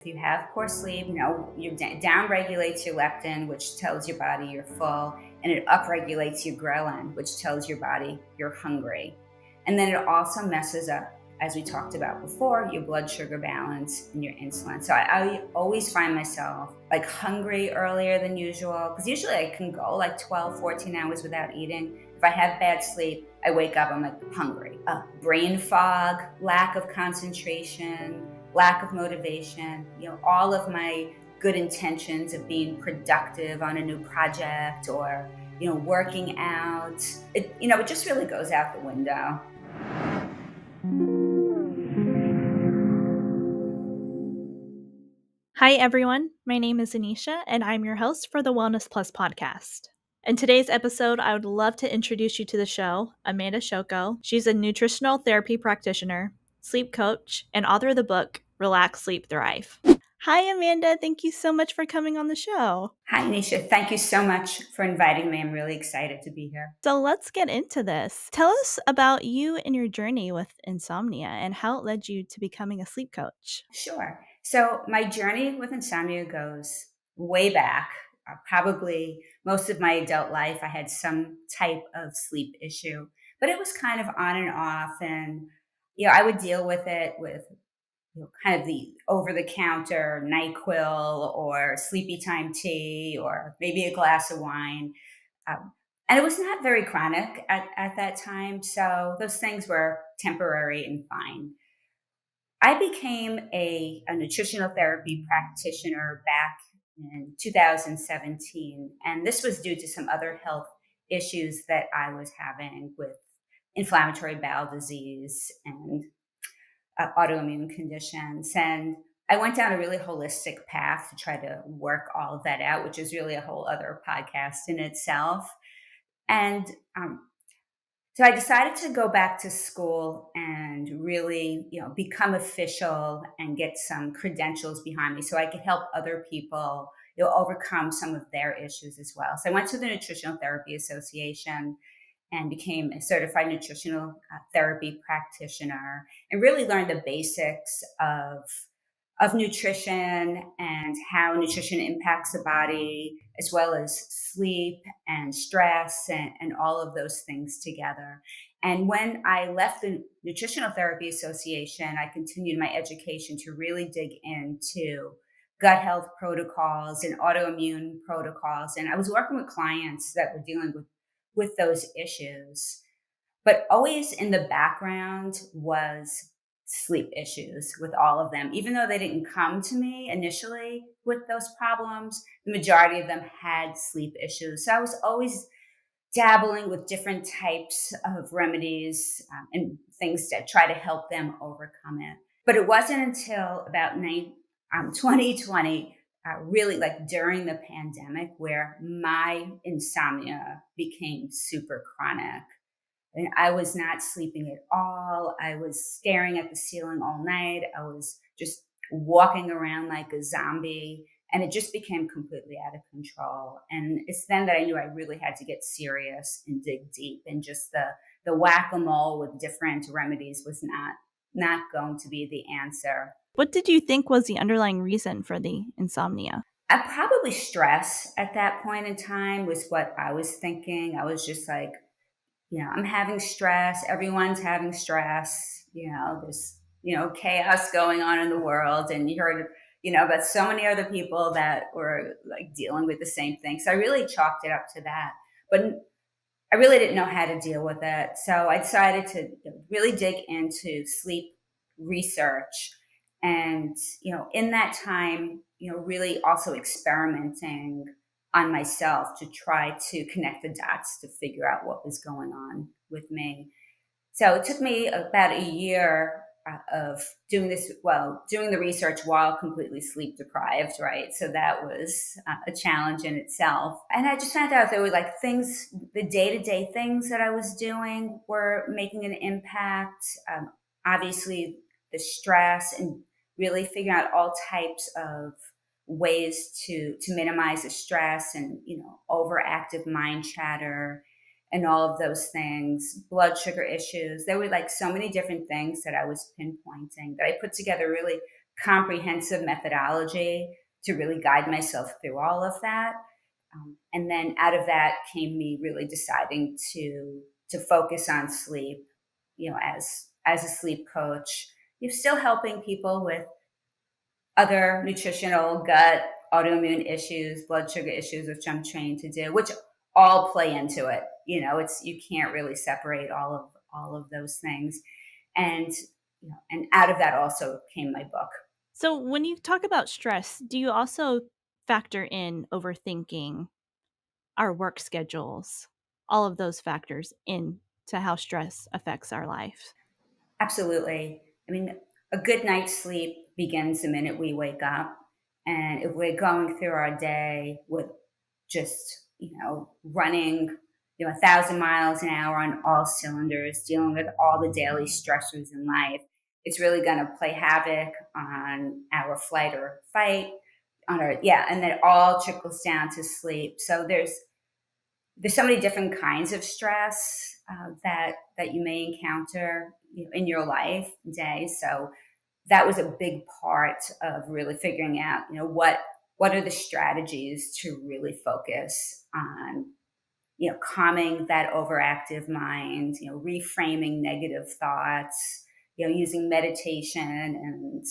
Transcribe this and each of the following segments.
If you have poor sleep, you down regulates your leptin, which tells your body you're full, and it up regulates your ghrelin, which tells your body you're hungry. And then it also messes up, as we talked about before, your blood sugar balance and your insulin. So I always find myself like hungry earlier than usual, because usually I can go like 12, 14 hours without eating. If I have bad sleep, I wake up, I'm like hungry. Brain fog, lack of concentration, lack of motivation, all of my good intentions of being productive on a new project or, working out, it just really goes out the window. Hi, everyone. My name is Anesha, and I'm your host for the Wellness Plus podcast. In today's episode, I would love to introduce you to the show, Amanda Chocko. She's a nutritional therapy practitioner, sleep coach, and author of the book, Relax, Sleep, Thrive. Hi, Amanda. Thank you so much for coming on the show. Hi, Anisha. Thank you so much for inviting me. I'm really excited to be here. So let's get into this. Tell us about you and your journey with insomnia and how it led you to becoming a sleep coach. Sure. So my journey with insomnia goes way back. Probably most of my adult life, I had some type of sleep issue, but it was kind of on and off. And, I would deal with it with kind of the over the counter NyQuil or sleepy time tea or maybe a glass of wine. And it was not very chronic at that time. So those things were temporary and fine. I became a nutritional therapy practitioner back in 2017. And this was due to some other health issues that I was having with inflammatory bowel disease and autoimmune conditions. And I went down a really holistic path to try to work all of that out, which is really a whole other podcast in itself. And so I decided to go back to school and really, become official and get some credentials behind me so I could help other people, overcome some of their issues as well. So I went to the Nutritional Therapy Association and became a certified nutritional therapy practitioner and really learned the basics of nutrition and how nutrition impacts the body, as well as sleep and stress and all of those things together. And when I left the Nutritional Therapy Association, I continued my education to really dig into gut health protocols and autoimmune protocols. And I was working with clients that were dealing with those issues. But always in the background was sleep issues with all of them. Even though they didn't come to me initially with those problems, the majority of them had sleep issues. So I was always dabbling with different types of remedies and things to try to help them overcome it. But it wasn't until about 2020, really like during the pandemic, where my insomnia became super chronic. And I was not sleeping at all. I was staring at the ceiling all night. I was just walking around like a zombie. And it just became completely out of control. And it's then that I knew I really had to get serious and dig deep. And just the whack-a-mole with different remedies was not going to be the answer. What did you think was the underlying reason for the insomnia? Probably stress at that point in time was what I was thinking. I was just like, I'm having stress. Everyone's having stress. There's, chaos going on in the world. And you heard, about so many other people that were like dealing with the same thing. So I really chalked it up to that. But I really didn't know how to deal with it. So I decided to really dig into sleep research. And, in that time, really also experimenting on myself to try to connect the dots to figure out what was going on with me. So it took me about a year of doing this, well, doing the research while completely sleep deprived, right? So that was a challenge in itself. And I just found out there were like things, the day to day things that I was doing were making an impact. Obviously, the stress and really figuring out all types of ways to minimize the stress and overactive mind chatter and all of those things, blood sugar issues. There were like so many different things that I was pinpointing that I put together really comprehensive methodology to really guide myself through all of that. And then out of that came me really deciding to focus on sleep, as a sleep coach. You're still helping people with other nutritional, gut, autoimmune issues, blood sugar issues, which I'm trained to do, which all play into it. It's you can't really separate all of those things. And and out of that also came my book. So, when you talk about stress, do you also factor in overthinking, our work schedules, all of those factors into how stress affects our life? Absolutely. I mean, a good night's sleep begins the minute we wake up. And if we're going through our day with just, running, 1,000 miles an hour on all cylinders, dealing with all the daily stressors in life, it's really going to play havoc on our flight or fight, yeah, and then it all trickles down to sleep. So there's so many different kinds of stress that you may encounter, in your life day. So that was a big part of really figuring out, what are the strategies to really focus on, calming that overactive mind, reframing negative thoughts, using meditation and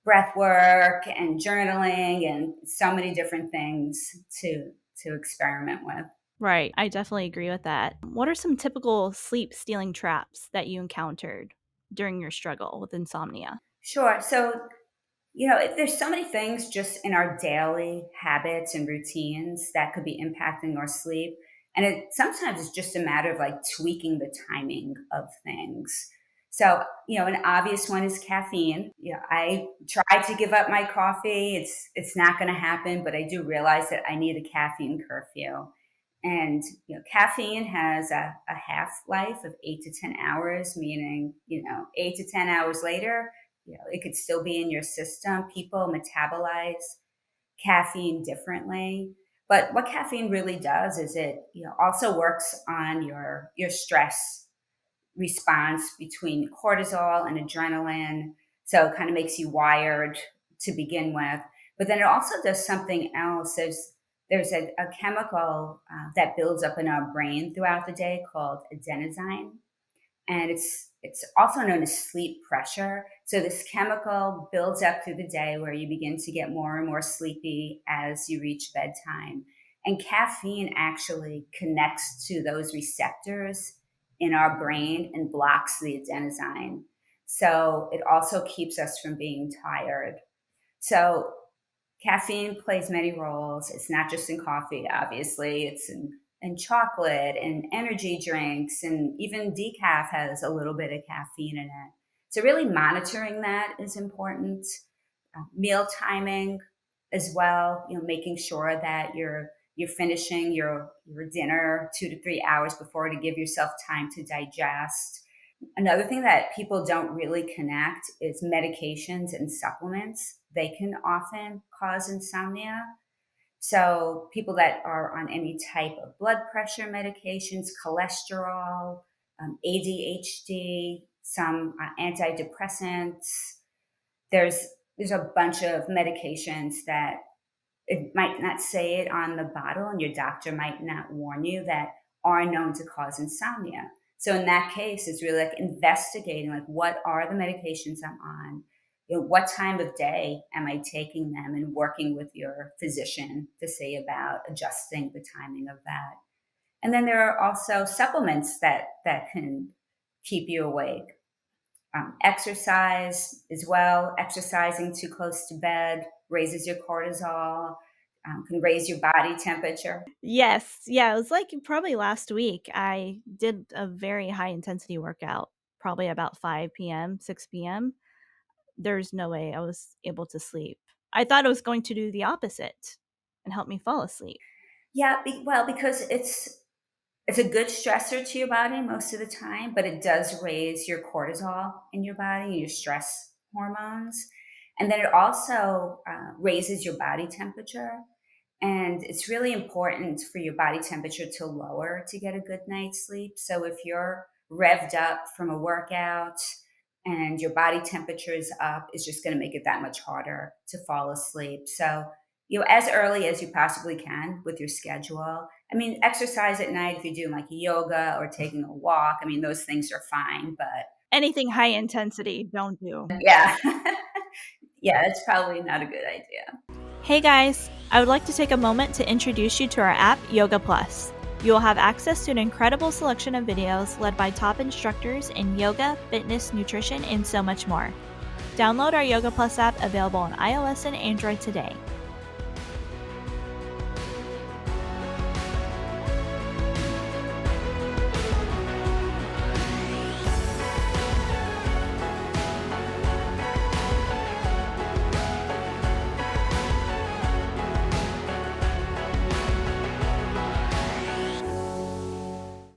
breath work and journaling and so many different things to experiment with. Right. I definitely agree with that. What are some typical sleep stealing traps that you encountered during your struggle with insomnia? Sure. So, there's so many things just in our daily habits and routines that could be impacting our sleep. And it sometimes it's just a matter of like tweaking the timing of things. So, an obvious one is caffeine. I tried to give up my coffee. It's not going to happen, but I do realize that I need a caffeine curfew. And caffeine has a half life of 8 to 10 hours, meaning 8 to 10 hours later, it could still be in your system. People metabolize caffeine differently. But what caffeine really does is it also works on your stress response between cortisol and adrenaline. So it kind of makes you wired to begin with. But then it also does something else. There's a chemical that builds up in our brain throughout the day called adenosine, and it's also known as sleep pressure. So this chemical builds up through the day where you begin to get more and more sleepy as you reach bedtime. And caffeine actually connects to those receptors in our brain and blocks the adenosine. So it also keeps us from being tired. So caffeine plays many roles. It's not just in coffee, obviously. It's in chocolate and energy drinks, and even decaf has a little bit of caffeine in it. So really monitoring that is important. Meal timing as well. Making sure that you're finishing your dinner 2 to 3 hours before to give yourself time to digest. Another thing that people don't really connect is medications and supplements. They can often cause insomnia. So, people that are on any type of blood pressure medications, cholesterol, ADHD, some antidepressants, there's there's a bunch of medications that it might not say it on the bottle, and your doctor might not warn you, that are known to cause insomnia. So in that case, it's really like investigating, like, what are the medications I'm on? What time of day am I taking them, and working with your physician to see about adjusting the timing of that. And then there are also supplements that can keep you awake. Exercise as well. Exercising too close to bed raises your cortisol, can raise your body temperature. Yes. Yeah, it was like probably last week, I did a very high intensity workout, probably about 5 p.m., 6 p.m. There's no way I was able to sleep. I thought it was going to do the opposite and help me fall asleep. Yeah, well, because it's a good stressor to your body most of the time, but it does raise your cortisol in your body, your stress hormones, and then it also raises your body temperature. And it's really important for your body temperature to lower to get a good night's sleep. So if you're revved up from a workout, and your body temperature is up, is just going to make it that much harder to fall asleep. So, as early as you possibly can with your schedule. I mean, exercise at night, if you're doing like yoga or taking a walk, I mean, those things are fine, but Anything high intensity, don't do. yeah. Yeah, it's probably not a good idea. Hey guys, I would like to take a moment to introduce you to our app, Yoga Plus. You will have access to an incredible selection of videos led by top instructors in yoga, fitness, nutrition, and so much more. Download our Yoga Plus app available on iOS and Android today.